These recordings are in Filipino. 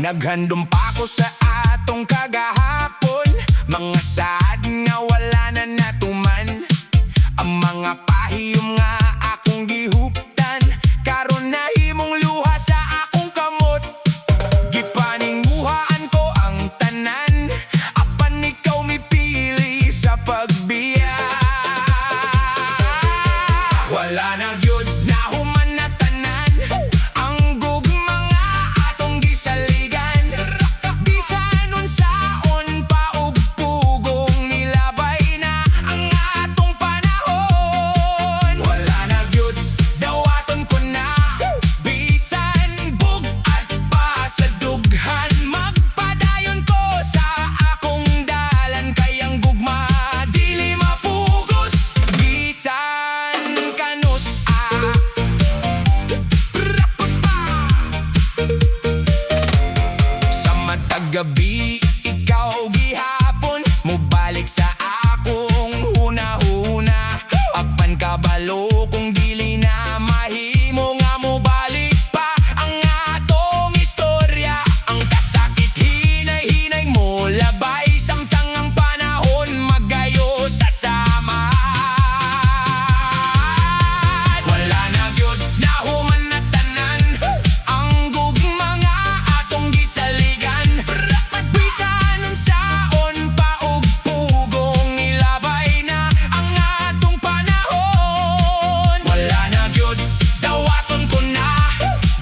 Naghandom pa ko sa atong kagahapon, mga sad nga wala na natuman. Ang mga pahiyom nga akong gihuptan, karon nahimong luha sa akong kamot. Gipaninguhaan ko ang tanan, apan ikaw mipili sa pagbiya. Wala na gyud na human na tanan, ang gugma nga atong gisaligan. Bisan unsaon pa og pugong nilabay na ang atong panahon. Wala na gyud dawaton ko na, bisan bugat pa sa dughan. Magpadayon ko sa akong dalan, kay ang gugma dili mapugos. Bisan kanus sa matag gabi, ikaw gihapon, mubalik sa akong huna-huna. Apan kabalo kung dili na mahimo nga mubalik pa ang atong istorya. Ang kasakit hinay-hinay mo labay, samtang ang panahon magayo sa sama. Wala na gyud na human na tanan, ang gugma nga atong gisaligan. Bisan unsaon pa og pugong ilabay na ang atong panahon. Wala na gyud dawaton ko na,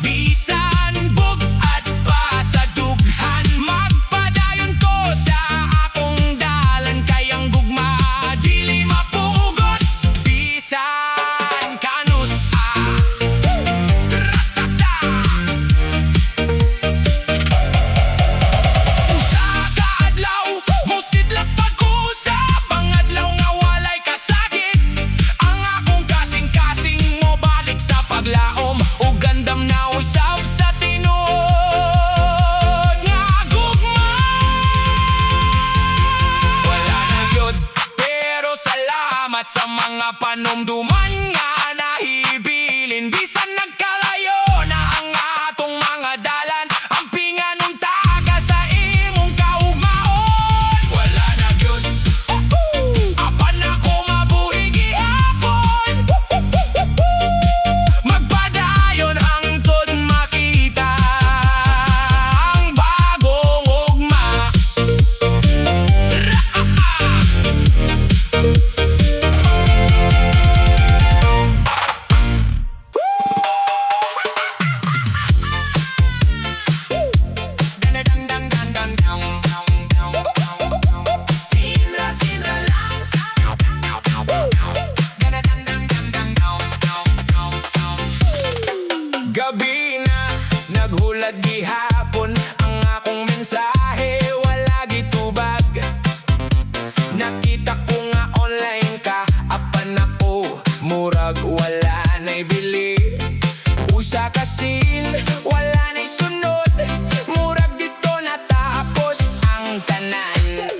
bisan bugat pa sa dughan. Magpadayon ko sa akong dalan, kay ang gugma dili mapugos. Bisan kanus usa ka adlaw mosidlak pag-usap, ang adlaw nga walay kasakit. Ang akong kasing-kasing mo balik sa paglaom, ug gandam na usab sa tinuod nga gugma. Wala na gyud, pero salamat sa mga panumduman nga nahibilin. Bisan nagkalayo na ang atong mga dalan, ang pinganunta ka sa imong kaugmaon. Wala na gyud apan ako mabuhi gihapon, magpadayon hangtod makita ang bagong ugma. Sinra, sinra lang. Gabi na naghulad gihapon, ang akong mensahe wala gitubag. Nakita ko nga online ka, apan ako murag wala na'y bili. Usa ka scene, wala na'y sunod, murag dito natapos ang tanan.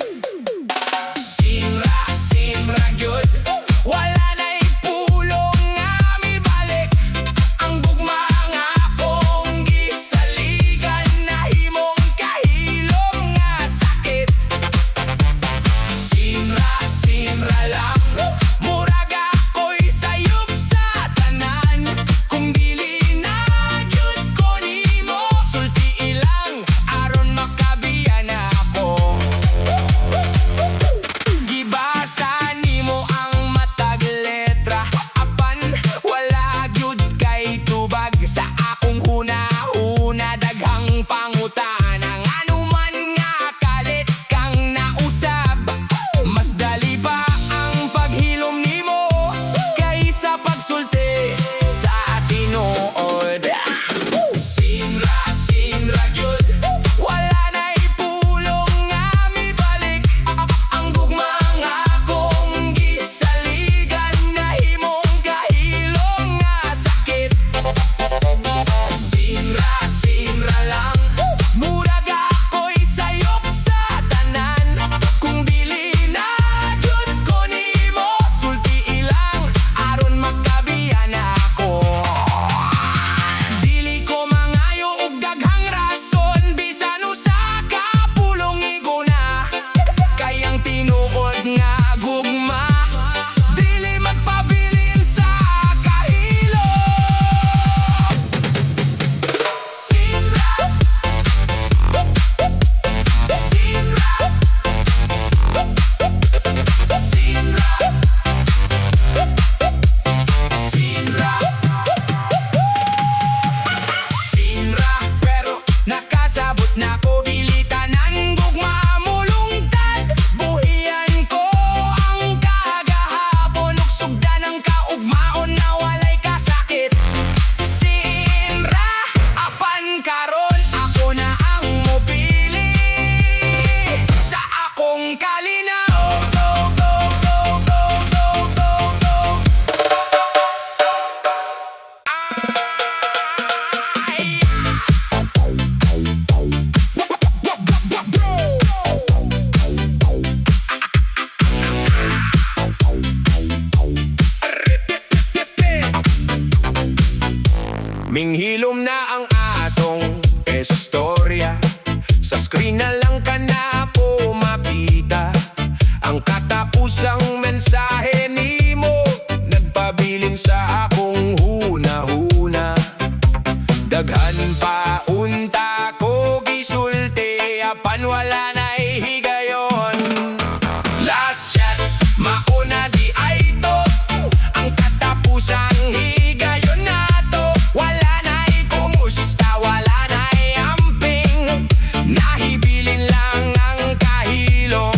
Sinra, sinra gyud, wala na'y pulong nga mibalik. Ang gugma nga akong gisaligan, nahimong kahilom nga sakit. Sinra, sinra lang, murag ako'y sayop sa tanan. Kung dili na gyud ko Hinghilom na ang atong istorya, sa screen na lang ka na po mapita. Ang katapusang mensahe nimo nagpabilin sa akong huna-huna. Daghan pa unta ko gisulti, apan wala na higayon. Last chat, mauna di ay to, ang katapusang higayon na to. Wala na kumusta, wala na amping, nahibilin lang ang kahilom.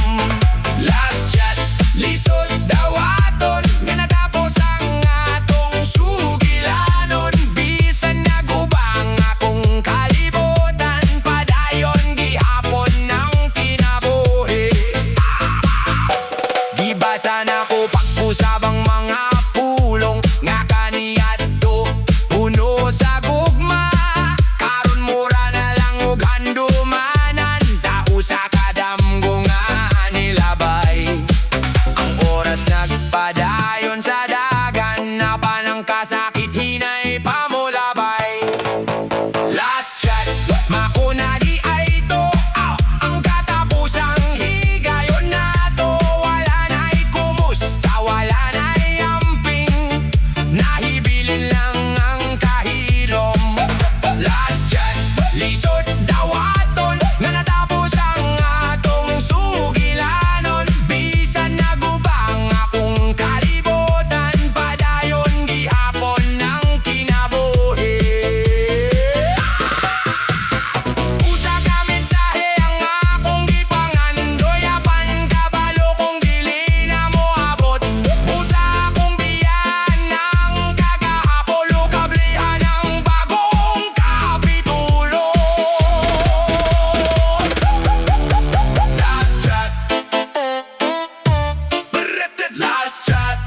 Last chat, lisod daw aton, nga natapos ang atong sugilanon. Bisan nagubang akong kalibutan, padayon gihapon ng kinabuhi. Gibasa na ko pagkusabang mga pulong, nga kaniyadto puno sa gugma. Karon mura na lang og handumanan, sa usa ka damgo nga nilabay. Ang oras nagpadayon sa dagan, na panang kasakit hinay pamulabay. Last chat, mauna di ay to, ang katapusang higayon na to. Wala na kumusta, wala na amping, nahibilin lang ang kahilom. Last chat, lisod daw aton, nga natapos ang atong sugilanon. Bisan nagubang akong kalibutan, padayon gihapon ng kinabuhi. Usa ka mensahe ang akong gipangandoy, apan kabalo kung dili na mo abot. Usa akong biyan ng kagahapon, kablihan ng bagong kapitulo. Last chat, last chat,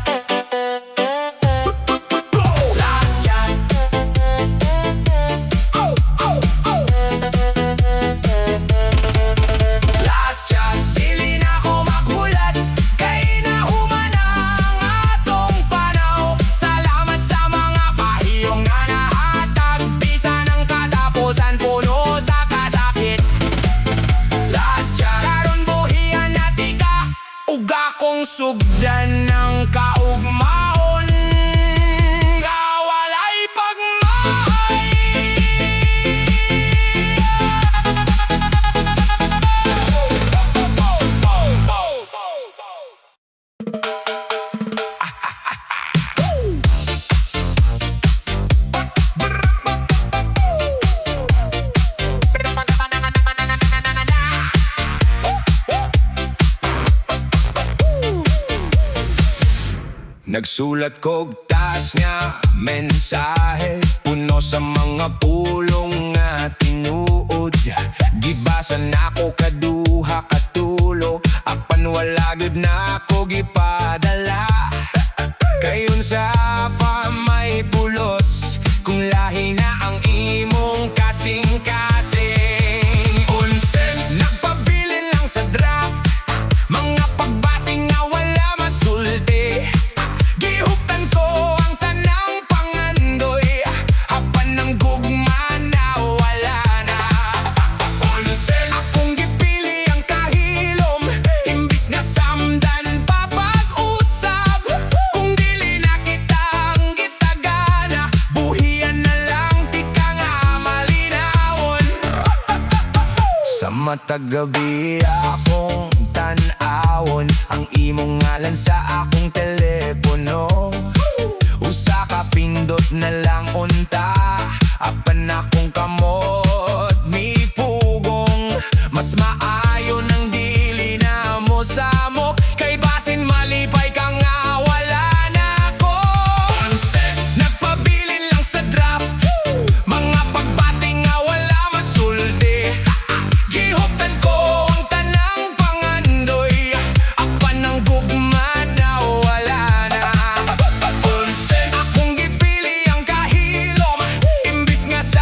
last chat. Last chat, dili na ko maghulat, kay nahuman ang atong panaw. Salamat sa mga pahiyong nga nahatag, bisan ang katapusan puno sa kasakit. Last chat, karon buhian na tika, ug akong sugdan ng kaugmaon, nga walay pagmay. Nagsulat kog taas nga mensahe, puno sa mga pulong nga tinuod. Gibasa na ko kaduha katulo, apan wala gud na ko gipadala. Kayon sa pa may pulos, kung lahi na ang imong kasing-kasing. Unsen, nagpabilin lang sa draft, mga pagbating nga wala masulti. Gihuptan ko ang tanang pangandoy, hapan ng gugma na wala na. Unsen, akong gipili ang kahilom, imbis nga samdan papag-usab. Kung dili na kita ang gitagana, buhian na lang tika nga malinawon. Sa matag gabi akong tan-awon, ang imong ngalan sa akong telepono. Usa ka pindot na lang unta, apan akong kamot mi pugong. Mas maayo ng dili na mo samok, kay basin malipay ka nga wala na ko. Unset, nagpabilin lang sa draft, mga pagbating nga wala masulti. Gihuptan ko ang tanang pangandoy, apan ng gugma na wala na. Unset, akong gipili ang kahilom, imbis nga sa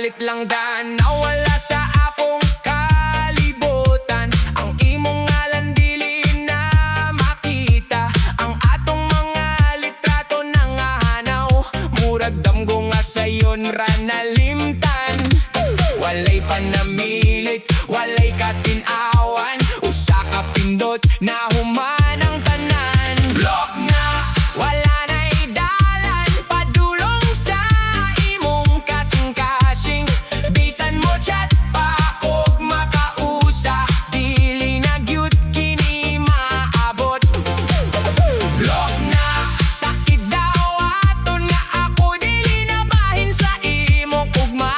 kalit lang dan nawala sa akong kalibutan. Ang imong ngalan dili na makita, ang atong mga litrato nangahanaw. Murag damgo nga sayon ra nalimtan. Walay panamilit, walay katinawan, usa ka pindot na human ang tanan. Block na, wala na'y dalan padulong sa imong kasing-kasing. Bisan mo chat pa kog makausa, dili na gyud kini maabot. Block na, sakit daw aton nga ako dili na bahin sa imong ugma.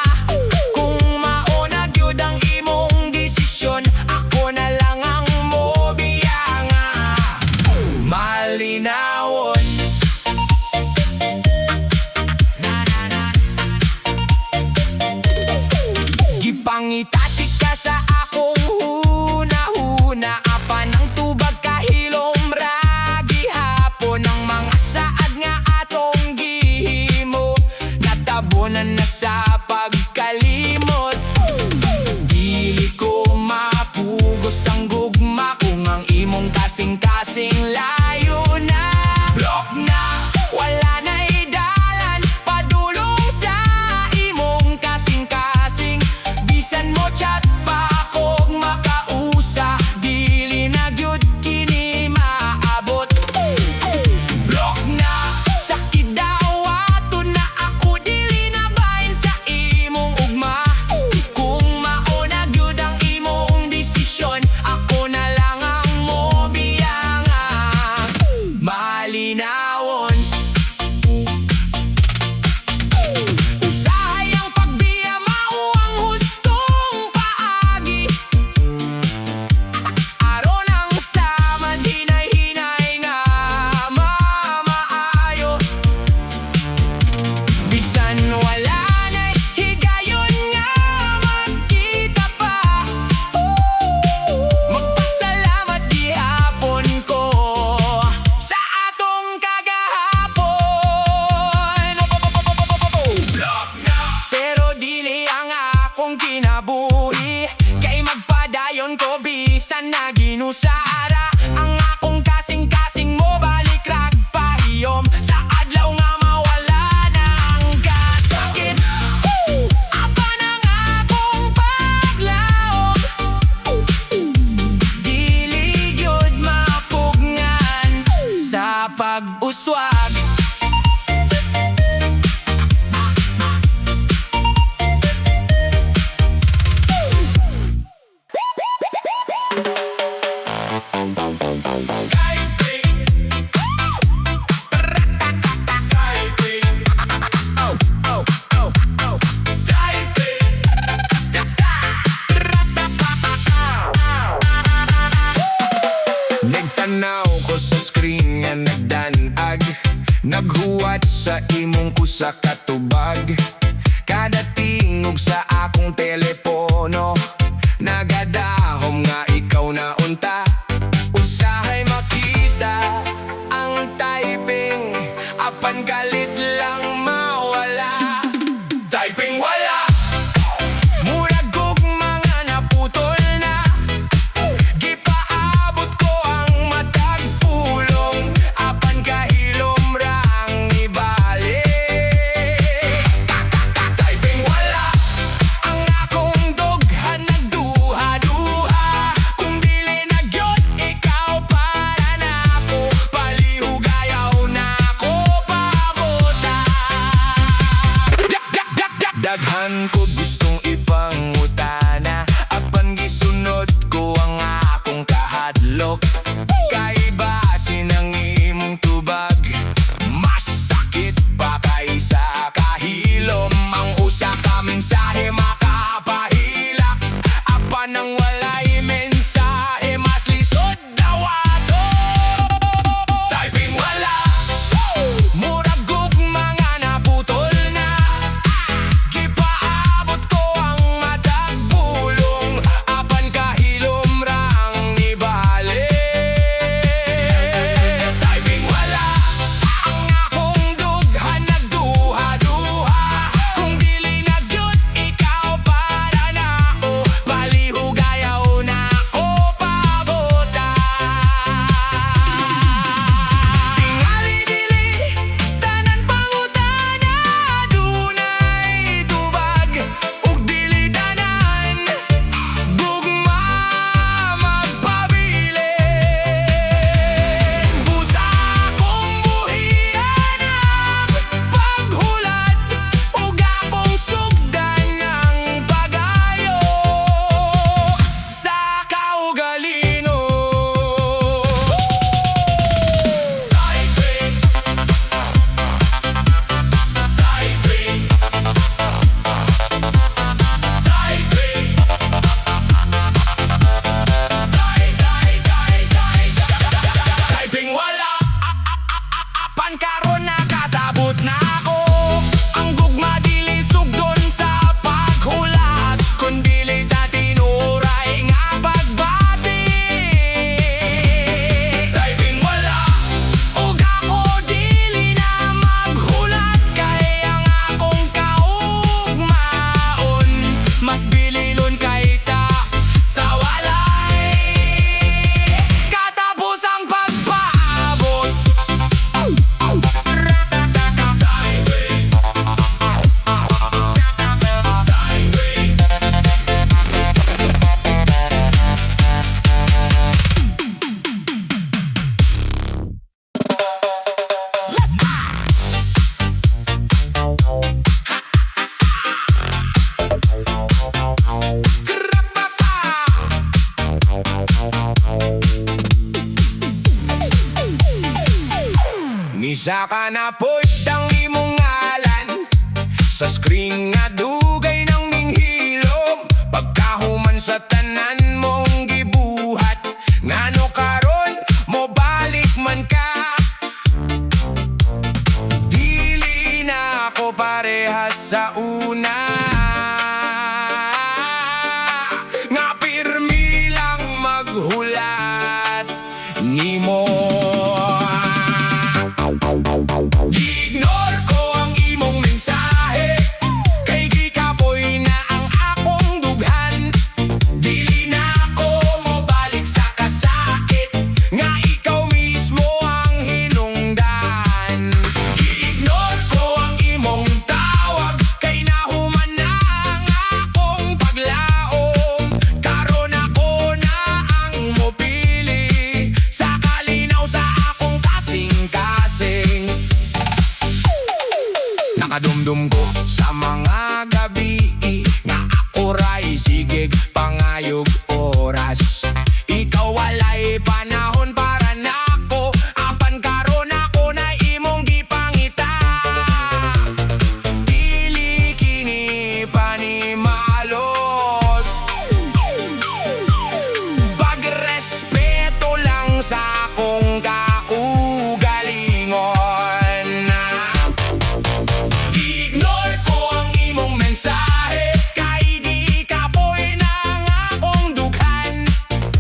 Kung mauna gyud ang imong desisyon, ako na lang ang mobiyanga. Malinawon gipangitati ka sa akong huna-huna, apan ang tubag kahilom ra gihapon. Ang mga saad nga atong gihimo natabunan na sa pagkalimot. Dili ko mapugos ang gugma kung ang imong kasing-kasing layo na. Block na, wala na'y dalan padulong sa imong kasing-kasing. Bisan mo chat pa kog makausa, dili na gyud kini maabot. Block na, sakit daw aton na ako dili na bahin sa imong ugma. Kung mauna gyud ang imong desisyon, ako na lang ang mobiyanga. Malinawon usahay ang pagbiya, mao ang hustong paagi. Aron ang sama di na hinay nga mamaayo. Bisan wala na'y higayon nga magkita pa, magpasalamat gihapon ko sa atong kagahapon. Block na, pero dili ang akong kinabuhi, kay magpadayon ko bisan na ginusara. Ang akong kasing-kasing mo balik rag pahiyom, sa adlaw nga mawala na ang kasakit. Apan ang akong paglaom, dili gyud mapugnan sa pag-uswag. Nagtanaw ko sa screen nga nagdanag, naghuwat sa imong kusa katubag. Kada tingog sa akong telepono, nagadahom nga ikaw na unta. Usahay makita ang typing, apan galit lang mawala. Typing wala, murag kog mga naputol na. Gipaabot ko ang matag pulong, apan kahilom rang ibalik. Typing wala, ang akong doghan nagduha-duha. Kung dili na gyud ikaw para nako, palihugayaw na ko pabota. Daghan ko gustong ipangutana, apan gisunod ko ang akong kahadlok. Kay basin ang imong tubag, mas sakit pa kaysa kahilom. Ang usa ka mensahe makapahilak, apan ang walay mensahe mas lisod daw ato. Typing wala, murag gug mga naputol na. Gipaabot nakasabot na ako. Ang gugma dili sugdon sa paghulat, kundili sa tinuray nga pagbati. Diving wala, ug ako dili na maghulat, kay ang akong kaugmaon mas bililon kaysa sa walay katapusang pagpaabot. Nisa ka na po'y ang imong ngalan sa screen nga dugay ng minghilom. Pagkahuman sa tanan mong gibuhat, ngano karon mo balik man ka. Dili na ako parehas sa una, nga pirmi lang maghulat nimo. Ignore ko ang imong mensahe, kay gikapoy na ang akong dughan. Dili na ako mobalik sa kasakit, nga ikaw mismo ang hinungdan. Ignore ko ang imong tawag, kay nahuman na ang akong paglaom. Karon ako na ang mopili sa kalinaw sa akong kasing-kasing. Nakadumdum ko sa mga gabi nga ako ray sigig pangayog oras. Ikaw walay panahon para nako, apan karon ako na imong gipangita. Dili kini panimalos, pagrespeto lang sa akong kaugalingon. Ignore ko ang imong mensahe, kay di kapoy na ang akong dughan.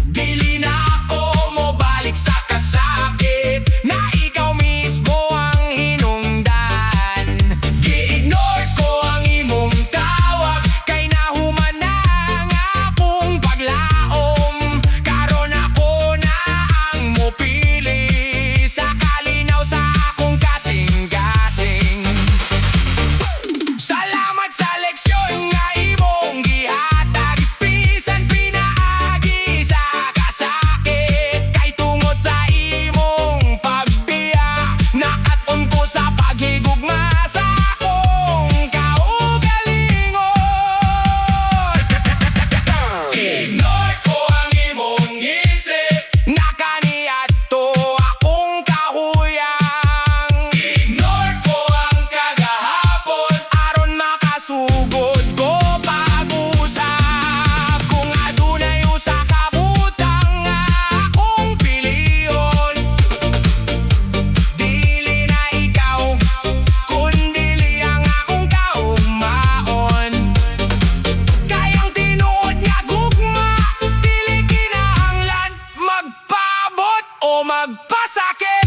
Dili na ako mobalik sa kasakit, na ikaw mismo ang hinungdan. I-ignore ko ang imong tawag, kay nahuman na ang akong paglaom. Karon ako na ang mopili sa kalinaw sa akong kasing-kasing. Salamat sa leksyon nga imong gihatag, bisan pinaagi sa kasakit. Kay tungod sa imong pagbiya, nakat-on ko sa paghigugma sa akong kaugalingon. Ignore ko ang imong isip, nakaniadto akong kahuyang. Ignore ko ang kagahapon, aron makasugod ko pag-usap. Kung adunay usa ka butang nga akong piliyon, dili na ikaw, kundili ang akong kaugmaon. Kayang tinuod nga gugma, dili kinahanglan magpaabot o magpasakit.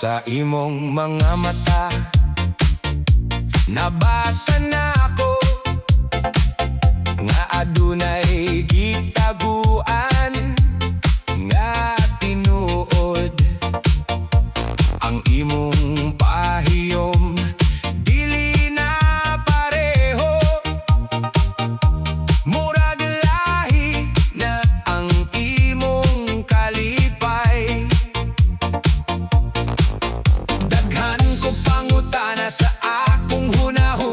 Sa imong mga mata, nabasa na ako nga adunay gitaguan nga tinuod. Ang imong pahiyom dili na pareho, murag lahi na ang imong kalipay. Daghan ko pangutana sa akong hunahuna,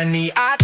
ani at